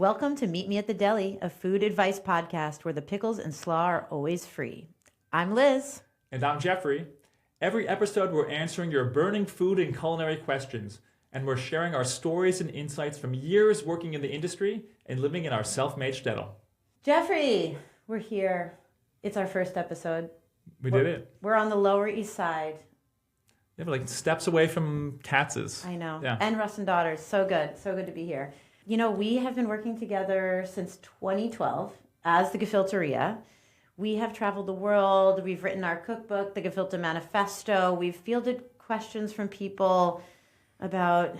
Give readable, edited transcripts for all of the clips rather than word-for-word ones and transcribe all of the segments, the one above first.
Welcome to Meet Me at the Deli, a food advice podcast where the pickles and slaw are always free. I'm Liz. And I'm Jeffrey. Every episode, we're answering your burning food and culinary questions, and we're sharing our stories and insights from years working in the industry and living in our self-made shtetl. Jeffrey, we're here. It's our first episode. We did it. We're on the Lower East Side. Yeah, but like steps away from Katz's. I know. Yeah. And Russ and Daughters. So good. So good to be here. You know, we have been working together since 2012 as the Gefilteria. We have traveled the world. We've written our cookbook, the Gefilte Manifesto. We've fielded questions from people about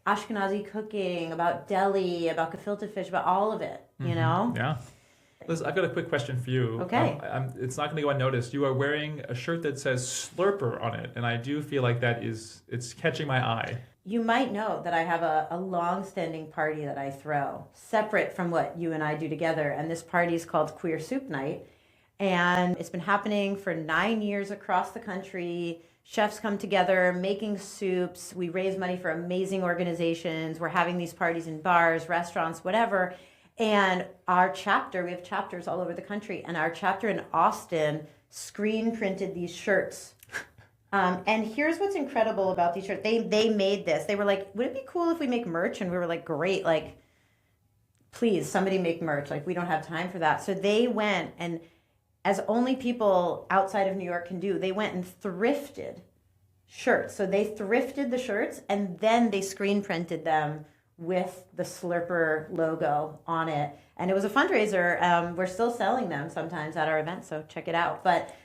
Ashkenazi cooking, about deli, about gefilte fish, about all of it, you know? Yeah. Liz, I've got a quick question for you. Okay. It's not going to go unnoticed. You are wearing a shirt that says Slurper on it, and I do feel like it's catching my eye. You might know that I have a long-standing party that I throw, separate from what you and I do together, and this party is called Queer Soup Night, and it's been happening for 9 years across the country. Chefs come together, making soups. We raise money for amazing organizations. We're having these parties in bars, restaurants, whatever. And our chapter, we have chapters all over the country, and our chapter in Austin screen printed these shirts. And here's what's incredible about these shirts. They made this. They were like, would it be cool if we make merch? And we were like, great. Like, please, somebody make merch. Like, we don't have time for that. So they went, and as only people outside of New York can do, they went and thrifted shirts. So they thrifted the shirts, and then they screen printed them with the Slurper logo on it. And it was a fundraiser. We're still selling them sometimes at our events, so check it out. But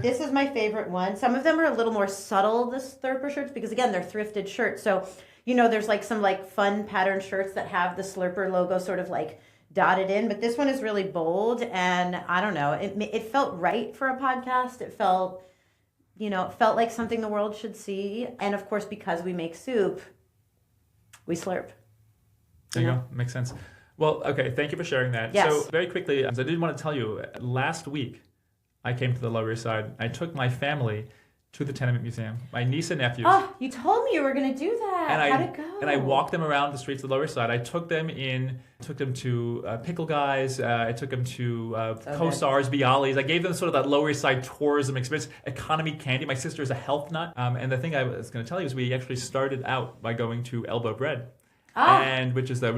this is my favorite one. Some of them are a little more subtle, the Slurper shirts, because again, they're thrifted shirts. So, you know, there's like some like fun pattern shirts that have the Slurper logo sort of like dotted in, but this one is really bold, and I don't know, it felt right for a podcast. It felt like something the world should see. And of course, because we make soup, we slurp. There you go. Makes sense. Well, okay. Thank you for sharing that. Yes. So very quickly, I did want to tell you, last week, I came to the Lower East Side. I took my family to the Tenement Museum, my niece and nephews. Oh, you told me you were going to do that. And How'd it go? And I walked them around the streets of the Lower East Side. I took them to Pickle Guys. I took them to Kosar's, Bialys. I gave them sort of that Lower East Side tourism experience. Economy candy. My sister is a health nut. And the thing I was going to tell you is we actually started out by going to Elbow Bread. And which is a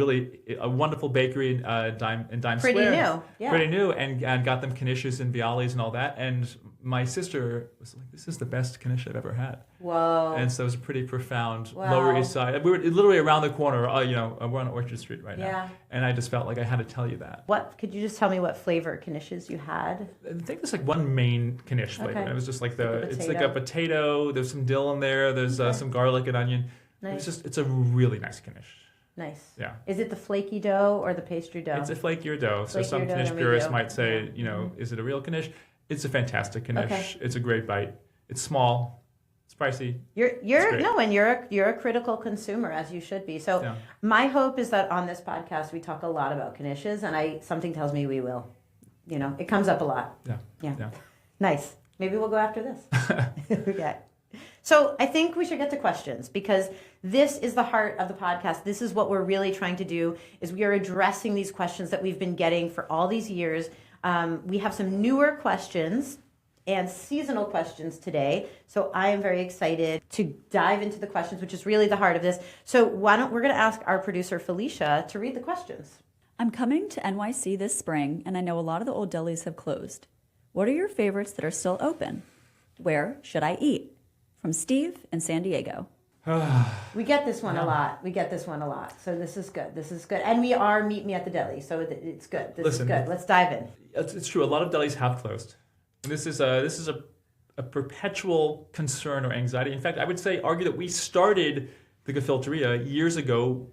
wonderful bakery in Dime Square. Pretty new, yeah. Pretty new, and got them knishes and bialys and all that. And my sister was like, "This is the best knish I've ever had." Whoa! And so it was a pretty profound Wow. Lower East Side. We were literally around the corner. We're on Orchard Street right now. Yeah. And I just felt like I had to tell you that. What could you just tell me what flavor knishes you had? I think there's like one main knish flavor. Okay. It was just like It's like a potato. There's some dill in there. There's some garlic and onion. Nice. It's a really nice knish. Nice. Yeah. Is it the flaky dough or the pastry dough? It's a flakier dough. So some knish purists might say, is it a real knish? It's a fantastic knish. Okay. It's a great bite. It's small. It's pricey. You're a critical consumer, as you should be. So Yeah. my hope is that on this podcast we talk a lot about knishes, and something tells me we will. It comes up a lot. Yeah. Nice. Maybe we'll go after this. Okay. So I think we should get to questions, because this is the heart of the podcast. This is what we're really trying to do, is we are addressing these questions that we've been getting for all these years. We have some newer questions and seasonal questions today. So I am very excited to dive into the questions, which is really the heart of this. So we're going to ask our producer, Felicia, to read the questions. I'm coming to NYC this spring, and I know a lot of the old delis have closed. What are your favorites that are still open? Where should I eat? From Steve in San Diego. We get this one a lot. So this is good. And we are Meet Me at the Deli, so it's good. This is good. Let's dive in. It's true. A lot of delis have closed. And this is a perpetual concern or anxiety. In fact, I would argue that we started the Gefilteria years ago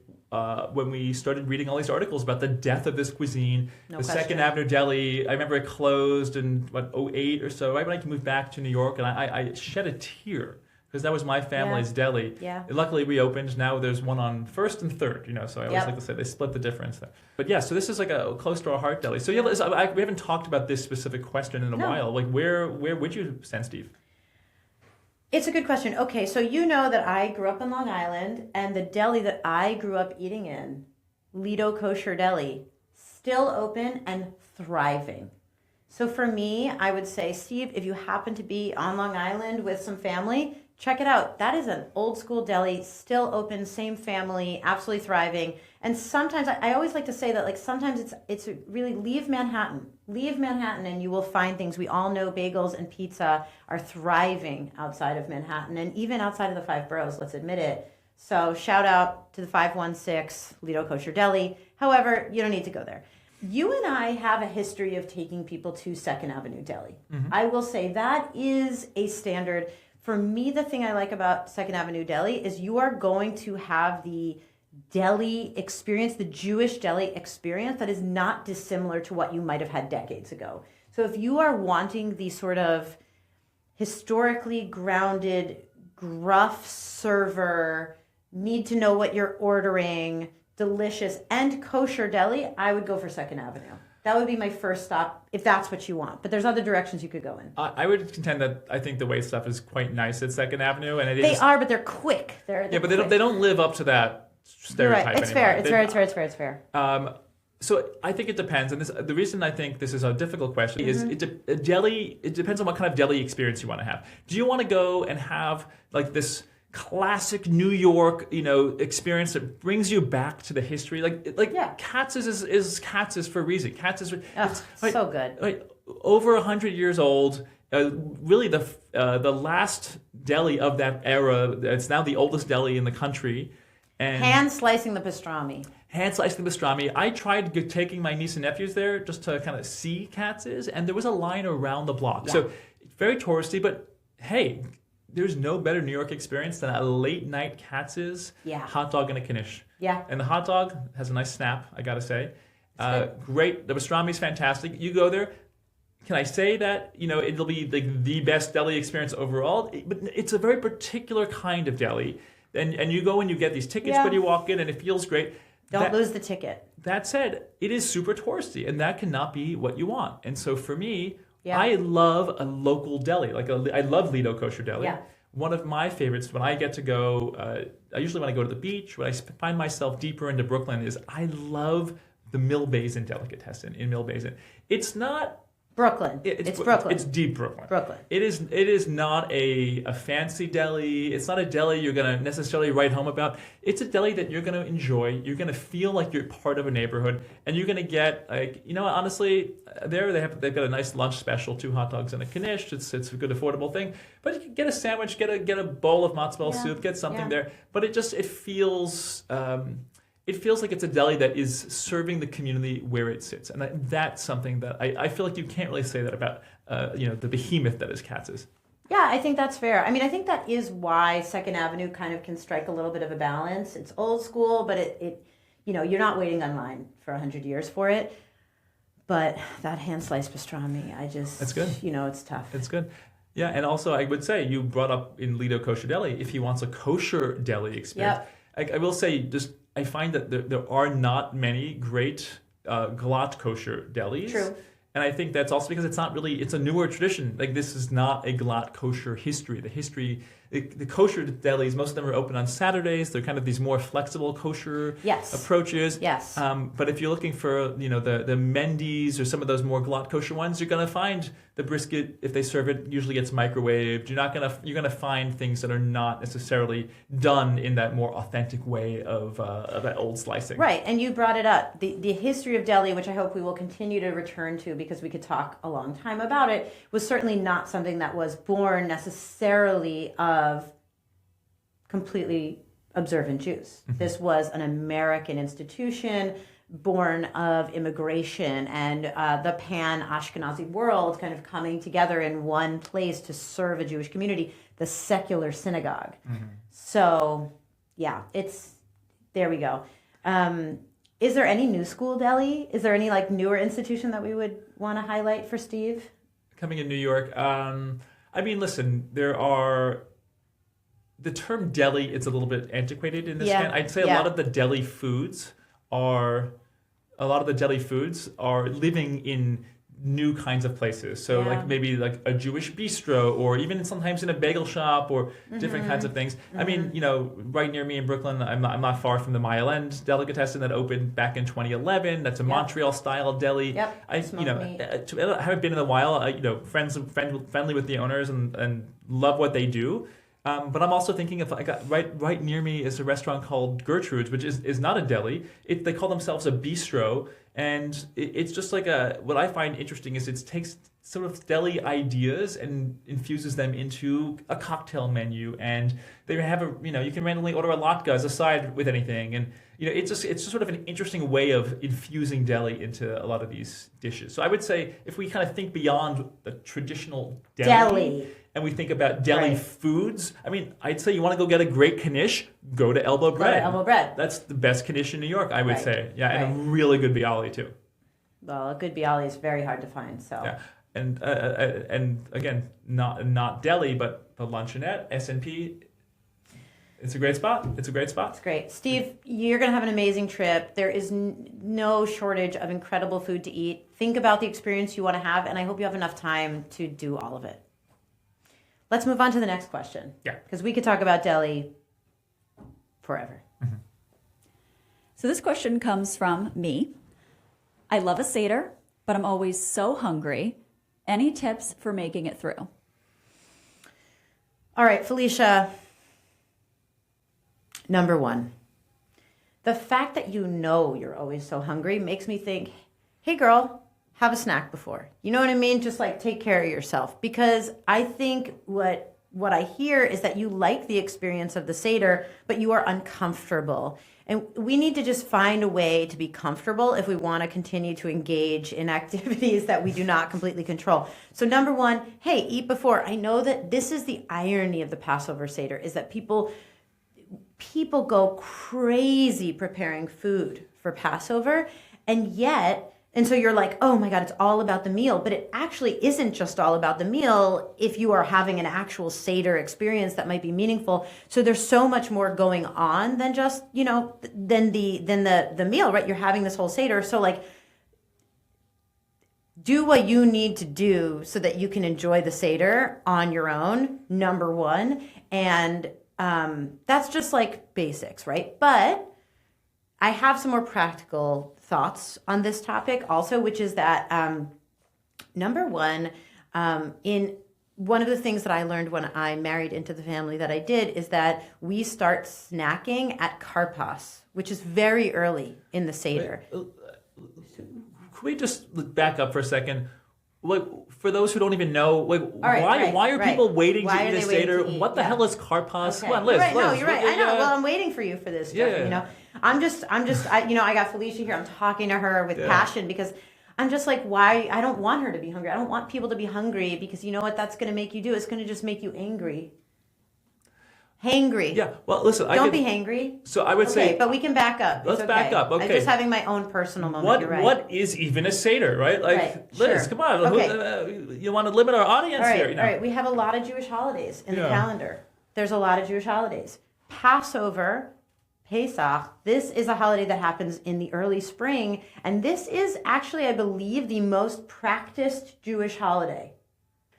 when we started reading all these articles about the death of this cuisine. No the question. Second Avenue Deli, I remember it closed in, 2008 or so. I went to move back to New York, and I shed a tear, because that was my family's deli. Yeah. It luckily reopened. Now there's one on 1st and 3rd, so I always like to say they split the difference there. But yeah, so this is like a close to our heart deli. So yeah, Liz, we haven't talked about this specific question in a while. Like where would you send Steve? It's a good question. Okay, so you know that I grew up in Long Island, and the deli that I grew up eating in Lido Kosher Deli, still open and thriving. So for me, I would say, Steve, if you happen to be on Long Island with some family, check it out. That is an old school deli, still open, same family, absolutely thriving. And sometimes I always like to say that, like, sometimes it's really leave Manhattan and you will find things. We all know bagels and pizza are thriving outside of Manhattan and even outside of the 5 boroughs, let's admit it. So shout out to the 516 Lido Kosher Deli. However, you don't need to go there. You and I have a history of taking people to Second Avenue Deli. I will say that is a standard. For me, the thing I like about Second Avenue Deli is you are going to have the deli experience, the Jewish deli experience that is not dissimilar to what you might have had decades ago. So if you are wanting the sort of historically grounded, gruff server, need to know what you're ordering, delicious and kosher deli, I would go for Second Avenue. That would be my first stop if that's what you want. But there's other directions you could go in. I would contend that I think the wait stuff is quite nice at Second Avenue, and they are, but they're quick. They're but quick. They don't live up to that stereotype. Right. It's anymore. fair. It's fair. So I think it depends, and the reason I think this is a difficult question is a deli. It depends on what kind of deli experience you want to have. Do you want to go and have like this classic New York, experience that brings you back to the history? Katz's is Katz's for a reason. Katz's so good. Like, over 100 years old. Really the last deli of that era. It's now the oldest deli in the country. And hand slicing the pastrami. I tried taking my niece and nephews there just to kind of see Katz's, and there was a line around the block. Yeah. So very touristy, but hey, there's no better New York experience than a late night Katz's hot dog and a knish. Yeah. And the hot dog has a nice snap, I gotta say. Great. The pastrami's fantastic. You go there. Can I say that it'll be like the best deli experience overall? But it's a very particular kind of deli. And you go and you get these tickets when you walk in, and it feels great. Don't lose the ticket. That said, it is super touristy, and that cannot be what you want. And so for me, I love a local deli. I love Lido Kosher Deli. Yeah. One of my favorites when I get to go, I usually when I go to the beach, when I find myself deeper into Brooklyn, is I love the Mill Basin delicatessen in Mill Basin. It's not Brooklyn. It's Brooklyn. It's deep Brooklyn. Brooklyn. It is not a fancy deli. It's not a deli you're going to necessarily write home about. It's a deli that you're going to enjoy. You're going to feel like you're part of a neighborhood, and you're going to get honestly, they've got a nice lunch special, 2 hot dogs and a knish. It's a good affordable thing. But you can get a sandwich, get a bowl of matzo soup, get something there. But it feels. It feels like it's a deli that is serving the community where it sits. And that's something that I feel like you can't really say that about the behemoth that is Katz's. Yeah, I think that's fair. I mean, I think that is why Second Avenue kind of can strike a little bit of a balance. It's old school, but it you're not waiting online for 100 years for it. But that hand-sliced pastrami, That's good. It's tough. It's good. Yeah, and also I would say you brought up in Lido Kosher Deli, if he wants a kosher deli experience. Yep. I will say I find that there are not many great glatt kosher delis. True. And I think that's also because it's a newer tradition. Like, this is not a glatt kosher history. The kosher delis, most of them are open on Saturdays. They're kind of these more flexible kosher approaches. Yes. But if you're looking for, the Mendy's or some of those more glatt kosher ones, you're going to find the brisket, if they serve it, usually gets microwaved. You're going to find things that are not necessarily done in that more authentic way of that old slicing. Right. And you brought it up. The history of deli, which I hope we will continue to return to because we could talk a long time about it, was certainly not something that was born necessarily of completely observant Jews. Mm-hmm. This was an American institution born of immigration and the pan-Ashkenazi world kind of coming together in one place to serve a Jewish community, the secular synagogue. Mm-hmm. So, there we go. Is there any new school deli? Is there any newer institution that we would want to highlight for Steve? Coming in New York, listen, there are... The term deli, it's a little bit antiquated in this sense. I'd say a lot of the deli foods are living in new kinds of places. So like maybe like a Jewish bistro, or even sometimes in a bagel shop, or different kinds of things. I mean, right near me in Brooklyn, I'm not far from the Mile End Delicatessen that opened back in 2011. That's a Montreal style deli. Yep. I haven't been in a while. Friendly with the owners and love what they do. But I'm also thinking of right near me is a restaurant called Gertrude's, which is not a deli. They call themselves a bistro, and it's just like what I find interesting is it takes sort of deli ideas and infuses them into a cocktail menu, and they have you can randomly order a latke as a side with anything, and it's just sort of an interesting way of infusing deli into a lot of these dishes. So I would say if we kind of think beyond the traditional deli. And we think about deli foods. I mean, I'd say you want to go get a great knish, go to Elbow Bread. Go to Elbow Bread. That's the best knish in New York, I would say. Yeah, and a really good bialy too. Well, a good bialy is very hard to find. So. Yeah, and again, not deli, but the Luncheonette, S&P. It's a great spot. It's great. Steve, you're going to have an amazing trip. There is no shortage of incredible food to eat. Think about the experience you want to have, and I hope you have enough time to do all of it. Let's move on to the next question. Yeah. Because we could talk about deli forever. Mm-hmm. So this question comes from me. I love a Seder, but I'm always so hungry. Any tips for making it through? All right, Felicia. Number one, the fact that you're always so hungry makes me think, hey girl, have a snack before. You know what I mean? Just like take care of yourself. Because I think what I hear is that you like the experience of the Seder, but you are uncomfortable. And we need to just find a way to be comfortable if we want to continue to engage in activities that we do not completely control. So number one, hey, eat before. I know that this is the irony of the Passover Seder, is that people go crazy preparing food for Passover, and so you're like, oh my God, it's all about the meal. But it actually isn't just all about the meal if you are having an actual Seder experience that might be meaningful. So there's so much more going on than just, than the meal, right? You're having this whole Seder. So like, do what you need to do so that you can enjoy the Seder on your own, number one. And that's just like basics, right? But I have some more practical thoughts on this topic also, which is that number one, in one of the things that I learned when I married into the family that I did is that we start snacking at Karpas, which is very early in the Seder. Could we just back up for a second? Like, for those who don't even know, like, why are people waiting to eat a Seder? What the hell is Karpas? Okay. Come on, Liz. You're right. Liz, No, you're right. I know. Well, I'm waiting for you for this, Jeff, I'm just, I got Felicia here. I'm talking to her with passion because I'm just like, why? I don't want her to be hungry. I don't want people to be hungry because you know what that's going to make you do? It's going to just make you angry. Hangry. Yeah. Well, listen. Don't be hangry. So I would say. But we can back up. Let's back up. Okay. I'm just having my own personal moment. You're right. What is even a Seder, right? Like, right. Liz, come on. Okay. You want to limit our audience here? All right. We have a lot of Jewish holidays in the calendar. There's a lot of Jewish holidays. Passover, Pesach. This is a holiday that happens in the early spring, and this is actually, I believe, the most practiced Jewish holiday.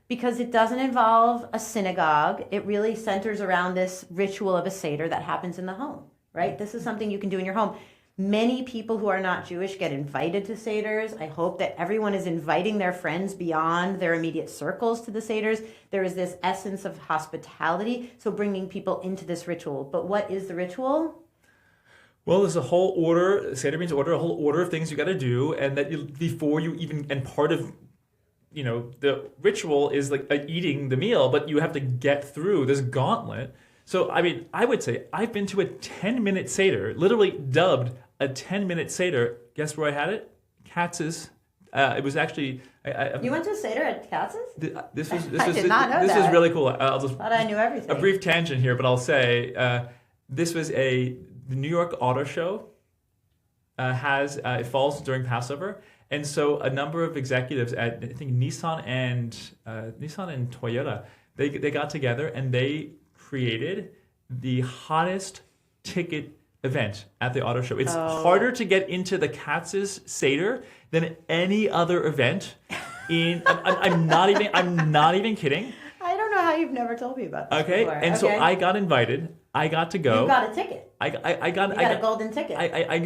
Because it doesn't involve a synagogue. It really centers around this ritual of a Seder that happens in the home, right? This is something you can do in your home. Many people who are not Jewish get invited to Seders. I hope that everyone is inviting their friends beyond their immediate circles to the Seders. There is this essence of hospitality, so bringing people into this ritual. But what is the ritual? Well, there's a whole order. Seder means order, a whole order of things you got to do, and that before you even, and part of the ritual is like eating the meal, but you have to get through this gauntlet. So, I mean, I would say I've been to a 10-minute Seder, literally dubbed a 10-minute Seder. Guess where I had it? Katz's. It was actually... You went to a Seder at Katz's? This I did not know this that. is really cool. I'll just... Thought I knew everything. A brief tangent here, but I'll say this was the New York Auto Show. It falls during Passover. And so a number of executives at, I think, Nissan and Toyota, they got together and they created the hottest ticket event at the auto show. It's harder to get into the Katz's Seder than any other event I'm not even kidding. I don't know how you've never told me about this Okay, before. and so I got invited. I got to go. You got a ticket. I got a golden ticket.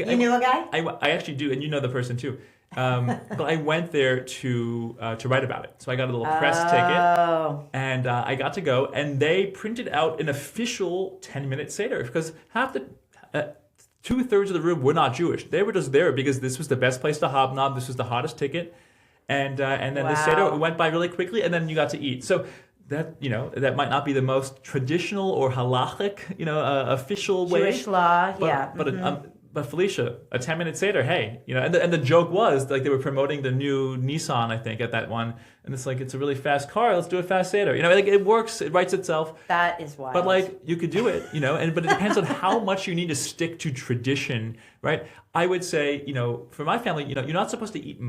You knew a guy? I actually do, and you know the person too. But I went there to write about it. So I got a little press ticket, and I got to go. And they printed out an official 10-minute Seder because half the 2/3 of the room were not Jewish. They were just there because this was the best place to hobnob. This was the hottest ticket, and then the Seder went by really quickly, and then you got to eat. So. That might not be the most traditional or halachic, official way. Jewish law, But Felicia, a 10-minute Seder, hey, and the joke was like they were promoting the new Nissan, I think, at that one, and it's like it's a really fast car. Let's do a fast Seder. Like it works, it writes itself. That is wild. But like you could do it, but it depends on how much you need to stick to tradition, right? I would say, for my family, you're not supposed to eat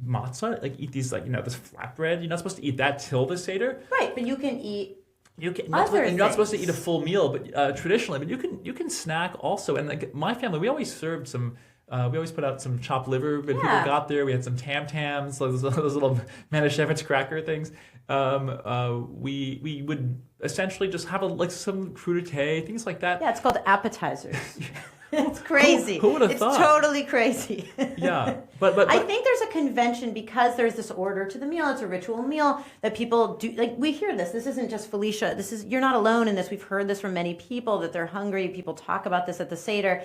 matzah, like eat these this flatbread. You're not supposed to eat that till the Seder. Right, but you can eat. You're not supposed to eat a full meal, but traditionally, but you can snack also. And like my family, we always served some. We always put out some chopped liver when people got there. We had some tam tams, those little Manischewitz cracker things. We would essentially just have some crudité, things like that. Yeah, it's called appetizers. It's crazy. Who would have thought? It's totally crazy. Yeah, but I think there's a convention because there's this order to the meal. It's a ritual meal that people do. Like we hear this. This isn't just Felicia. You're not alone in this. We've heard this from many people that they're hungry. People talk about this at the Seder.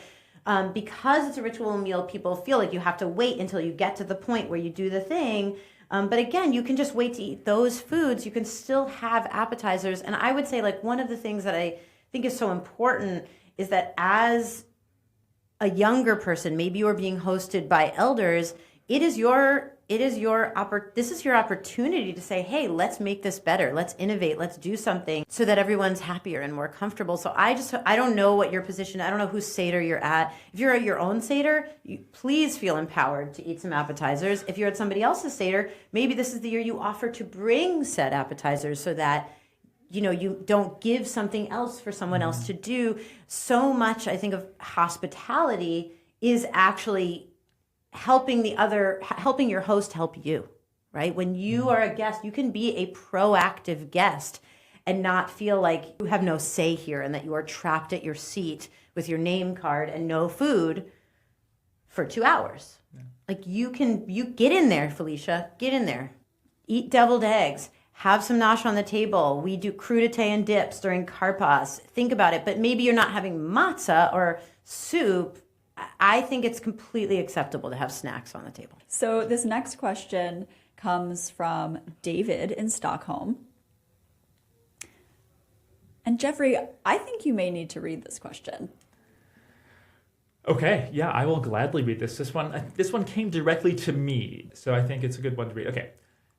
Because it's a ritual meal, people feel like you have to wait until you get to the point where you do the thing. But again, you can just wait to eat those foods. You can still have appetizers. And I would say like one of the things that I think is so important is that as a younger person, maybe you're being hosted by elders, this is your opportunity to say, hey, let's make this better. Let's innovate. Let's do something so that everyone's happier and more comfortable. So I don't know what your position, I don't know whose Seder you're at. If you're at your own Seder, please feel empowered to eat some appetizers. If you're at somebody else's Seder, maybe this is the year you offer to bring said appetizers so that you don't give something else for someone else to do. So much, I think, of hospitality is actually helping your host help you, right? When you are a guest, you can be a proactive guest and not feel like you have no say here and that you are trapped at your seat with your name card and no food for 2 hours. Yeah. Like you get in there, Felicia, get in there. Eat deviled eggs. Have some nosh on the table. We do crudité and dips during karpas. Think about it. But maybe you're not having matzah or soup. I think it's completely acceptable to have snacks on the table. So this next question comes from David in Stockholm. And Jeffrey, I think you may need to read this question. Okay, yeah, I will gladly read this. This one came directly to me, so I think it's a good one to read. Okay,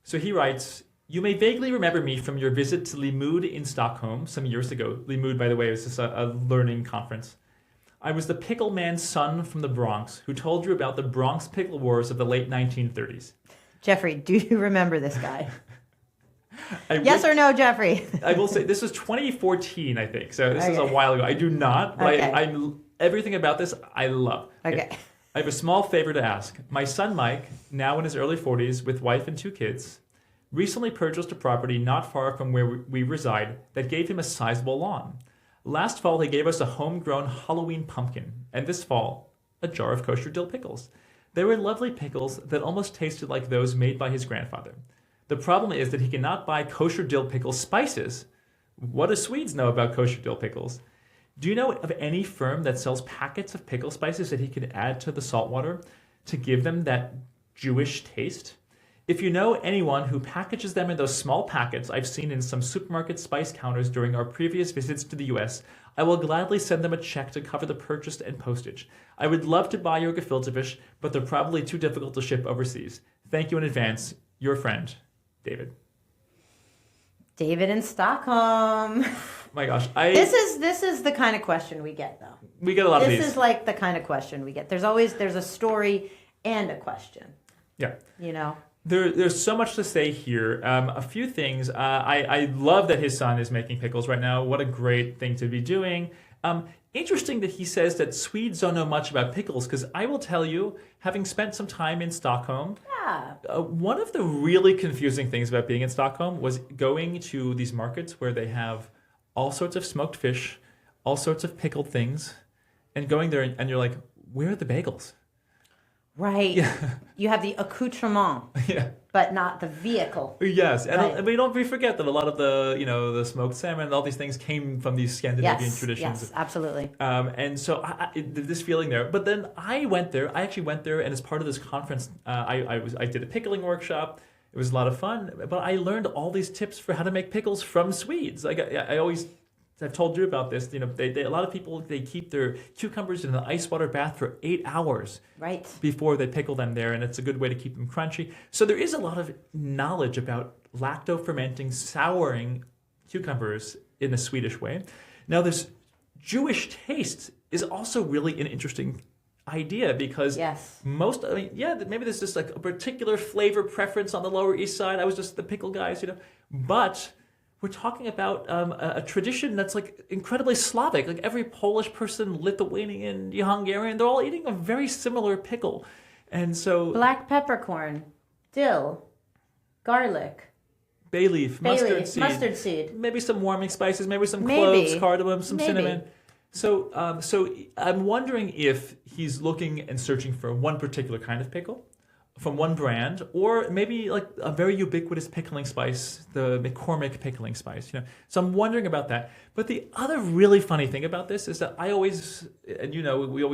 so he writes, you may vaguely remember me from your visit to Limud in Stockholm some years ago. Limud, by the way, was just a learning conference. I was the pickle man's son from the Bronx who told you about the Bronx pickle wars of the late 1930s. Jeffrey, do you remember this guy? Yes or no, Jeffrey? I will say this was 2014, I think. So this is a while ago. I do not, but I'm everything about this I love. Okay. I have a small favor to ask. My son Mike, now in his early 40s with wife and 2 kids, recently purchased a property not far from where we reside that gave him a sizable lawn. Last fall, he gave us a homegrown Halloween pumpkin, and this fall, a jar of kosher dill pickles. They were lovely pickles that almost tasted like those made by his grandfather. The problem is that he cannot buy kosher dill pickle spices. What do Swedes know about kosher dill pickles? Do you know of any firm that sells packets of pickle spices that he could add to the salt water to give them that Jewish taste? If you know anyone who packages them in those small packets I've seen in some supermarket spice counters during our previous visits to the US, I will gladly send them a check to cover the purchase and postage. I would love to buy your Gefilteria, but they're probably too difficult to ship overseas. Thank you in advance. Your friend, David. David in Stockholm. My gosh, This is the kind of question we get, though. We get a lot of these. This is like the kind of question we get. There's a story and a question. Yeah. You know. There's so much to say here. A few things. I love that his son is making pickles right now. What a great thing to be doing. Interesting that he says that Swedes don't know much about pickles, because I will tell you, having spent some time in Stockholm, Yeah. One of the really confusing things about being in Stockholm was going to these markets where they have all sorts of smoked fish, all sorts of pickled things, and going there and you're like, where are the bagels? Right. Yeah. You have the accoutrement, Yeah. but not the vehicle. Yes, and Right. we forget that a lot of the smoked salmon and all these things came from these Scandinavian traditions. Yes, absolutely. And so this feeling there. But then I actually went there, and as part of this conference, I did a pickling workshop. It was a lot of fun, but I learned all these tips for how to make pickles from Swedes. Like I've told you about this. A lot of people, they keep their cucumbers in an ice water bath for 8 hours Right. before they pickle them there, and it's a good way to keep them crunchy. So there is a lot of knowledge about lacto-fermenting, souring cucumbers in a Swedish way. Now, this Jewish taste is also really an interesting idea because Yes. maybe there's just like a particular flavor preference on the Lower East Side. I was just the pickle guys, but we're talking about a tradition that's like incredibly Slavic. Like every Polish person, Lithuanian, Hungarian, they're all eating a very similar pickle. And so Black peppercorn, dill, garlic, bay leaf, mustard seed, mustard seed. maybe some warming spices, maybe some Maybe. cloves, cardamom, some Maybe. cinnamon. So I'm wondering if he's looking and searching for one particular kind of pickle from one brand, or maybe like a very ubiquitous pickling spice, the McCormick pickling spice. So I'm wondering about that. But the other really funny thing about this is that we always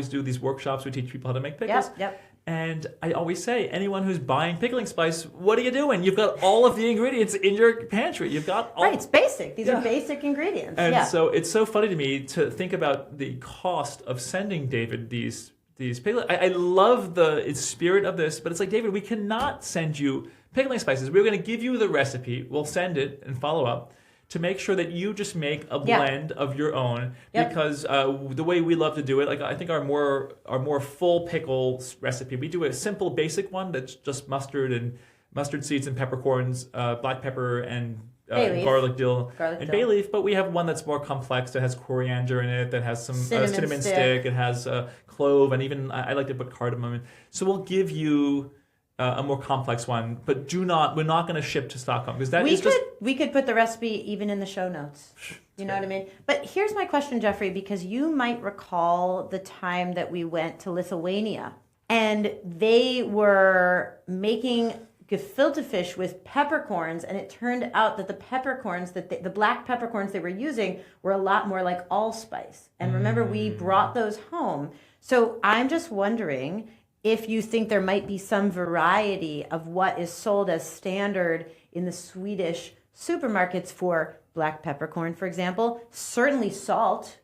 do these workshops. We teach people how to make pickles. Yep. And I always say, anyone who's buying pickling spice, what are you doing? You've got all of the ingredients in your pantry. You've got all. Right, it's basic. These Yeah. are basic ingredients. And yeah. so it's so funny to me to think about the cost of sending David these pickling. I love the spirit of this, but it's like, David, we cannot send you pickling spices. We're going to give you the recipe. We'll send it and follow up to make sure that you just make a blend of your own. Yep. Because the way we love to do it, like I think our more full pickle recipe, we do a simple basic one that's just mustard seeds and peppercorns, black pepper and Bay leaf. garlic dill, Garlic and dill. bay leaf. But we have one that's more complex that has coriander in it, that has some cinnamon stick. It has clove, and even I like to put cardamom in. So we'll give you a more complex one, but we're not going to ship to Stockholm because we could put the recipe even in the show notes. You know what I mean? But here's my question, Jeffrey, because you might recall the time that we went to Lithuania and they were making gefilte fish with peppercorns, and it turned out that the peppercorns the black peppercorns they were using were a lot more like allspice. And remember, we brought those home. So I'm just wondering if you think there might be some variety of what is sold as standard in the Swedish supermarkets for black peppercorn, for example, certainly salt,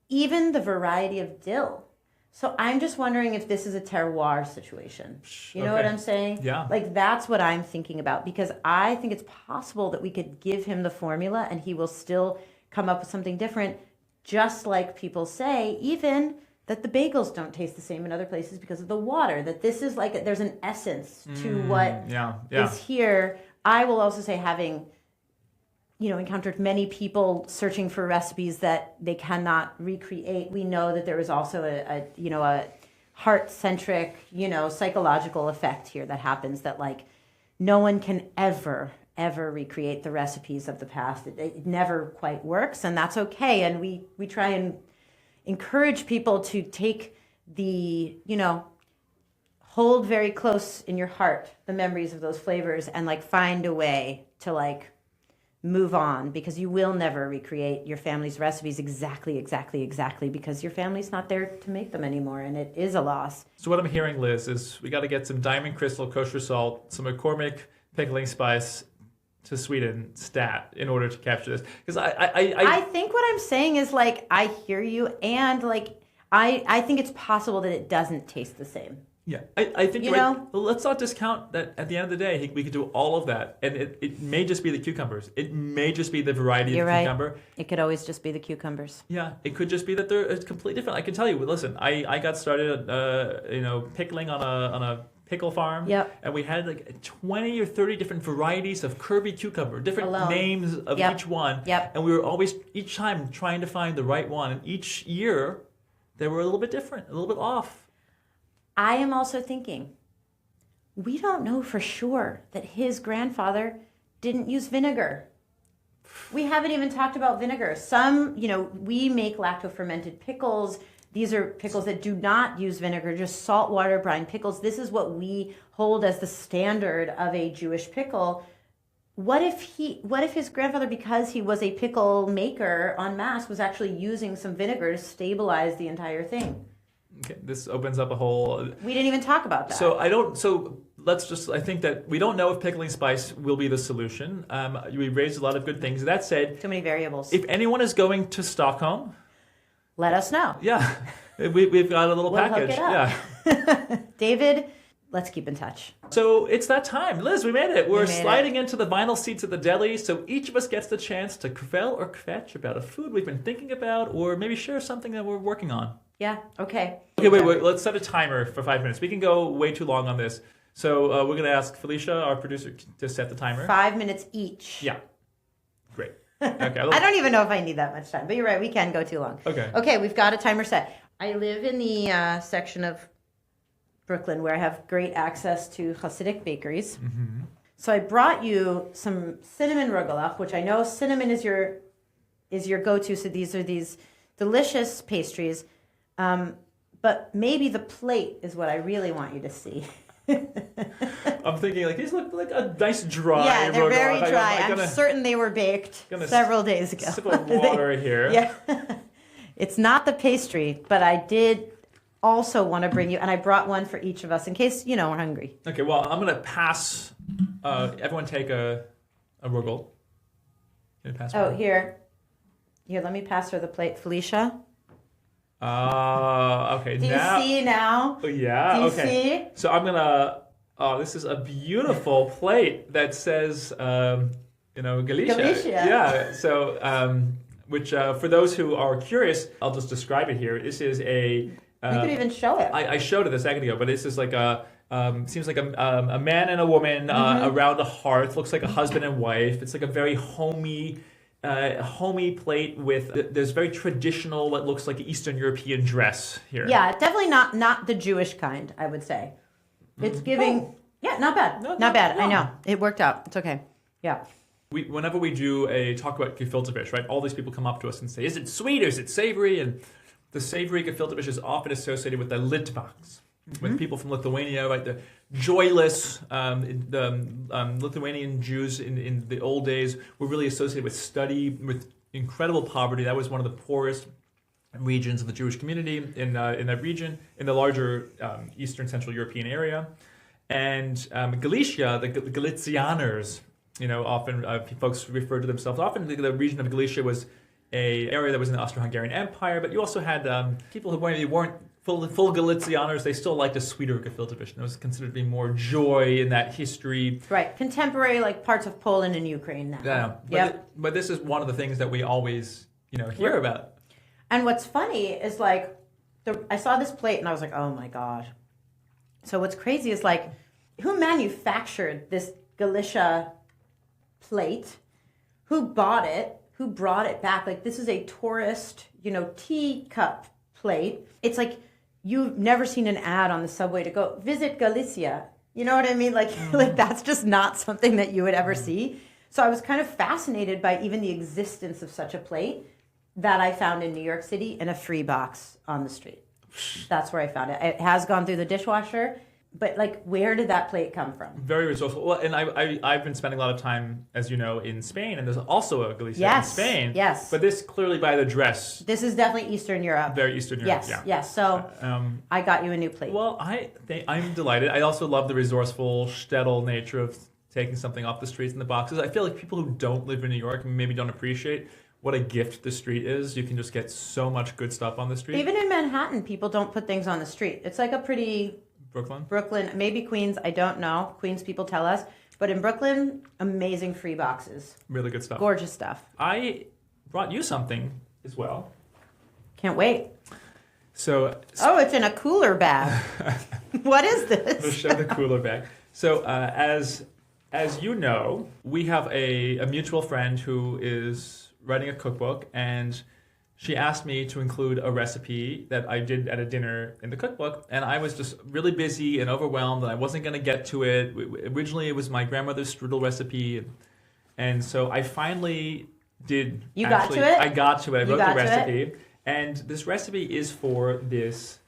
even the variety of dill. So I'm just wondering if this is a terroir situation. You know what I'm saying? Yeah. Like that's what I'm thinking about, because I think it's possible that we could give him the formula and he will still come up with something different, just like people say, even that the bagels don't taste the same in other places because of the water, that this is like, there's an essence to what is here. I will also say, having encountered many people searching for recipes that they cannot recreate, we know that there is also a heart-centric, psychological effect here that happens, that like no one can ever recreate the recipes of the past. It never quite works, and that's okay. And we try and encourage people to take hold very close in your heart the memories of those flavors and like find a way to like move on, because you will never recreate your family's recipes exactly because your family's not there to make them anymore, and it is a loss. So what I'm hearing, Liz, is we got to get some Diamond Crystal kosher salt, some McCormick pickling spice to Sweden stat in order to capture this. Because I think what I'm saying is like, I hear you, and like I think it's possible that it doesn't taste the same. Yeah, I think well, let's not discount that at the end of the day, we could do all of that. And it may just be the cucumbers. It may just be the variety of the cucumber. It could always just be the cucumbers. Yeah, it could just be that they're completely different. I can tell you, listen, I got started, pickling on a pickle farm. Yep. And we had like 20 or 30 different varieties of Kirby cucumber, different names of each one. Yep. And we were always, each time, trying to find the right one. And each year, they were a little bit different, a little bit off. I am also thinking, we don't know for sure that his grandfather didn't use vinegar. We haven't even talked about vinegar. Some, we make lacto-fermented pickles. These are pickles that do not use vinegar, just saltwater brine pickles. This is what we hold as the standard of a Jewish pickle. What if his grandfather, because he was a pickle maker en masse, was actually using some vinegar to stabilize the entire thing? Okay, this opens up a whole... We didn't even talk about that. I think that we don't know if pickling spice will be the solution. We raised a lot of good things. That said... Too many variables. If anyone is going to Stockholm... Let us know. Yeah, we've got a little package. Hook it up. Yeah. David, let's keep in touch. So it's that time. Liz, we made it. We're sliding into the vinyl seats at the deli, so each of us gets the chance to kvell or kvetch about a food we've been thinking about, or maybe share something that we're working on. Yeah, okay. Okay, wait. Let's set a timer for 5 minutes. We can go way too long on this. So we're going to ask Felicia, our producer, to set the timer. 5 minutes each. Yeah. Great. Okay. I don't even know if I need that much time, but you're right. We can go too long. Okay. Okay, we've got a timer set. I live in the section of Brooklyn where I have great access to Hasidic bakeries. Mm-hmm. So I brought you some cinnamon rogalach, which I know cinnamon is your go-to. So these are these delicious pastries. But maybe the plate is what I really want you to see. I'm thinking these look like a nice dry. Yeah, they're very rogalach. dry. I'm certain they were baked several days ago. Sip of water here. Yeah. It's not the pastry, but I did also want to bring you, and I brought one for each of us in case, we're hungry. Okay, well, I'm going to pass, everyone take a rogel. Here, let me pass her the plate. Felicia? Okay. Do you see now? Yeah, Do you okay. see? So I'm going to, this is a beautiful plate that says, Galicia. Galicia. Yeah, so, which for those who are curious, I'll just describe it here. This is a... you could even show it. I showed it a second ago, but this is like seems like a man and a woman around a hearth. Looks like a husband and wife. It's like a very homey plate with, there's very traditional, what looks like Eastern European dress here. Yeah, definitely not the Jewish kind, I would say. It's giving, not bad. Not bad. I know. It worked out. It's okay. Yeah. Whenever we do a talk about gefilte fish, right, all these people come up to us and say, is it sweet or is it savory? And the savory gefilte fish is often associated with the Litvaks, with people from Lithuania, right? The joyless, Lithuanian Jews in the old days were really associated with study, with incredible poverty. That was one of the poorest regions of the Jewish community in that region, in the larger Eastern Central European area. And Galicia, the Galicianers, often folks refer to themselves. Often the region of Galicia was an area that was in the Austro-Hungarian Empire, but you also had people who maybe weren't full Galicianers. They still liked a sweeter gefilte fish. And it was considered to be more joy in that history. Right, contemporary parts of Poland and Ukraine now. Yeah, but this is one of the things that we always hear about. And what's funny is I saw this plate and I was like, oh my gosh. So what's crazy is who manufactured this Galicia plate? Who bought it? Who brought it back? This is a tourist, teacup plate. It's you've never seen an ad on the subway to go visit Galicia. You know what I mean? That's just not something that you would ever see. So I was kind of fascinated by even the existence of such a plate that I found in New York City in a free box on the street. That's where I found it. It has gone through the dishwasher. But where did that plate come from? Very resourceful. Well, and I've been spending a lot of time, as you know, in Spain, and there's also a Galicia in Spain. Yes. But this clearly by the dress. This is definitely Eastern Europe. Very Eastern Europe. Yes. Yeah. Yes. So I got you a new plate. Well, I'm delighted. I also love the resourceful shtetl nature of taking something off the streets in the boxes. I feel like people who don't live in New York maybe don't appreciate what a gift the street is. You can just get so much good stuff on the street. Even in Manhattan, people don't put things on the street. It's a pretty... Brooklyn, maybe Queens, I don't know. Queens people tell us. But in Brooklyn, amazing free boxes. Really good stuff. Gorgeous stuff. I brought you something as well. Can't wait. So. Oh, it's in a cooler bag. What is this? Let's show the cooler bag. So as you know, we have a mutual friend who is writing a cookbook, and she asked me to include a recipe that I did at a dinner in the cookbook, and I was just really busy and overwhelmed, and I wasn't going to get to it. Originally, it was my grandmother's strudel recipe, and so I finally did. You got to it? I got to it. I wrote the recipe, it? and this recipe is for this.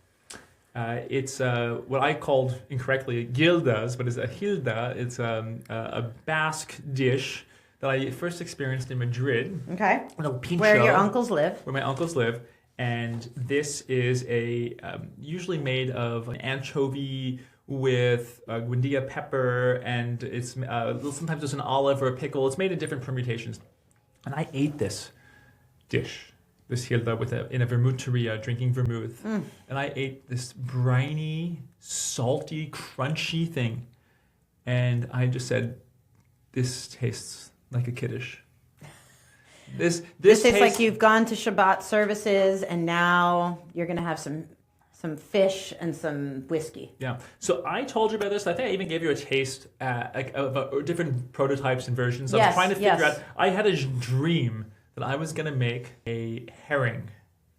It's what I called incorrectly gildas, but it's a hilda. It's a Basque dish that I first experienced in Madrid. Okay. Pincho, where your uncles live. Where my uncles live. And this is usually made of an anchovy with guindilla pepper, and it's sometimes there's an olive or a pickle. It's made in different permutations. And I ate this dish, this hilda, in a vermuteria, drinking vermouth. And I ate this briny, salty, crunchy thing. And I just said, this tastes like a kiddush. This tastes like you've gone to Shabbat services and now you're going to have some fish and some whiskey. Yeah. So I told you about this. I think I even gave you a taste of different prototypes and versions. I was trying to figure out. I had a dream that I was going to make a herring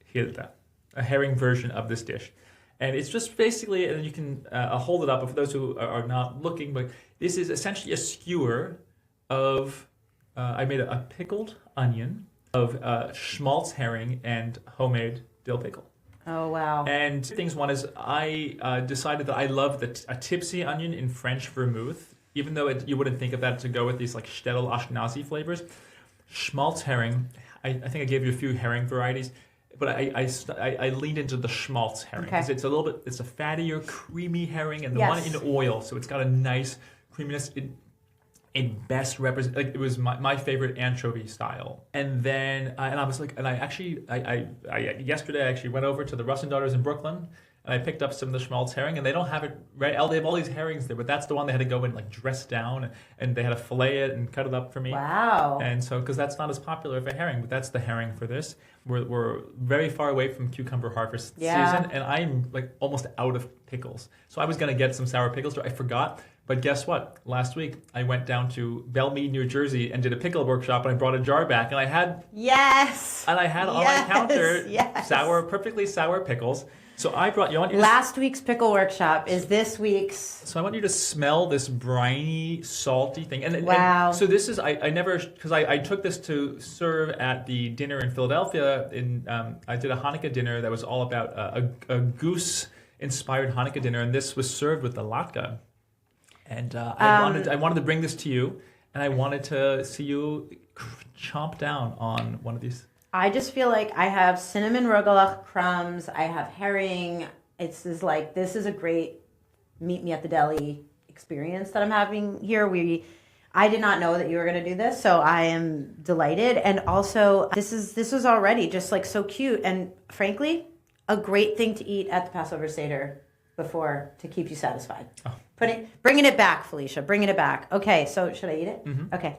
hilda, a herring version of this dish. And it's just basically, and you can hold it up for those who are not looking, but this is essentially a skewer of, I made a pickled onion of schmaltz herring and homemade dill pickle. Oh, wow. And two things. One is I decided that I love a tipsy onion in French vermouth, even though you wouldn't think of that to go with these like shtetl Ashkenazi flavors. Schmaltz herring, I think I gave you a few herring varieties, but I leaned into the schmaltz herring because it's a fattier, creamy herring, and the one in oil, so it's got a nice creaminess. It best represents, like, it was my favorite anchovy style. And then, and I was like, and I yesterday I actually went over to the Russin Daughters in Brooklyn, and I picked up some of the schmaltz herring, and they don't have it, right? They have all these herrings there, but that's the one they had to go and like dress down, and they had to fillet it and cut it up for me. Wow. And so, because that's not as popular of a herring, but that's the herring for this. We're very far away from cucumber harvest season, and I'm like almost out of pickles. So I was going to get some sour pickles, I forgot. But guess what? Last week, I went down to Belmead, New Jersey, and did a pickle workshop, and I brought a jar back, and I had on my counter perfectly sour pickles. So I brought last week's pickle workshop is this week's. So I want you to smell this briny, salty thing. Wow. And so this is I took this to serve at the dinner in Philadelphia. I did a Hanukkah dinner that was all about a goose-inspired Hanukkah dinner, and this was served with the latke. And I wanted to bring this to you, and I wanted to see you chomp down on one of these. I just feel like I have cinnamon rogalach crumbs. I have herring. This is a great meet me at the deli experience that I'm having here. I did not know that you were going to do this, so I am delighted. And also, this is already just like so cute, and frankly, a great thing to eat at the Passover Seder before to keep you satisfied. Oh. Bringing it back, Felicia. Bringing it back. Okay, so should I eat it? Mm-hmm. Okay.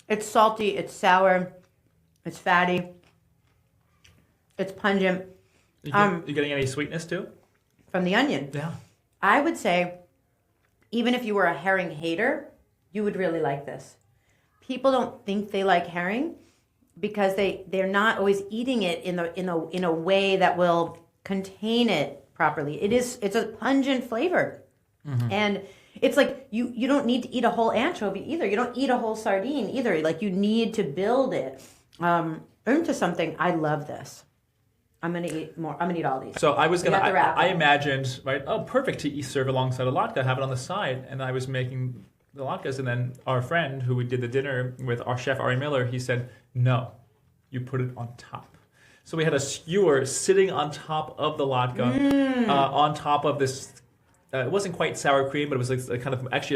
It's salty. It's sour. It's fatty. It's pungent. You getting any sweetness too? From the onion. Yeah. I would say, even if you were a herring hater, you would really like this. People don't think they like herring because they're not always eating it in a way that will contain it properly. It's a pungent flavor. Mm-hmm. And it's like you don't need to eat a whole anchovy either. You don't eat a whole sardine either. Like, you need to build it into something. I love this. I'm gonna eat more. I'm gonna eat all these. So I imagined, right? Oh, perfect to serve alongside a latke, have it on the side, and I was making the latkes, and then our friend who we did the dinner with, our chef Ari Miller, he said, "No, you put it on top." So we had a skewer sitting on top of the latke, on top of this. It wasn't quite sour cream, but it was like a kind of actually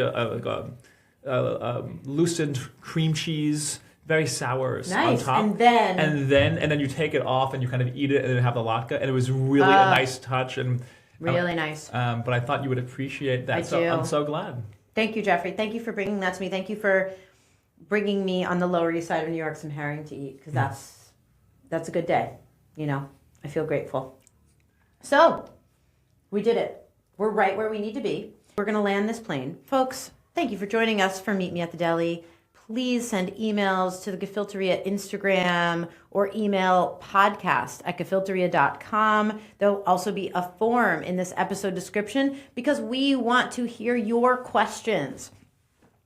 a loosened cream cheese, very sour on top. And then you take it off and you kind of eat it and then have the latke, and it was really a nice touch and really nice. But I thought you would appreciate that. I'm so glad. Thank you, Jeffrey. Thank you for bringing that to me. Thank you for bringing me on the Lower East Side of New York some herring to eat, because that's a good day. You know, I feel grateful. So we did it. We're right where we need to be. We're going to land this plane. Folks, thank you for joining us for Meet Me at the Deli. Please send emails to the Gefilteria Instagram or email podcast@gefilteria.com. There'll also be a form in this episode description because we want to hear your questions.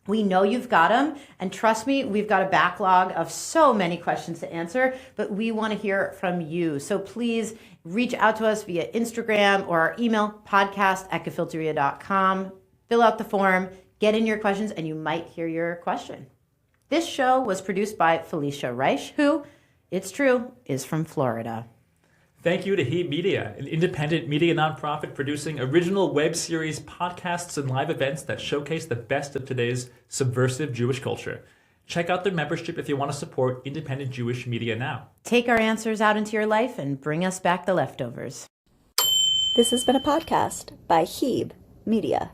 We know you've got them, and trust me, we've got a backlog of so many questions to answer, but we want to hear from you. So please reach out to us via Instagram or our email, podcast@gefilteria.com. Fill out the form, get in your questions, and you might hear your question. This show was produced by Felicia Reich, who, it's true, is from Florida. Thank you to Heeb Media, an independent media nonprofit producing original web series, podcasts, and live events that showcase the best of today's subversive Jewish culture. Check out their membership if you want to support independent Jewish media now. Take our answers out into your life and bring us back the leftovers. This has been a podcast by Heeb Media.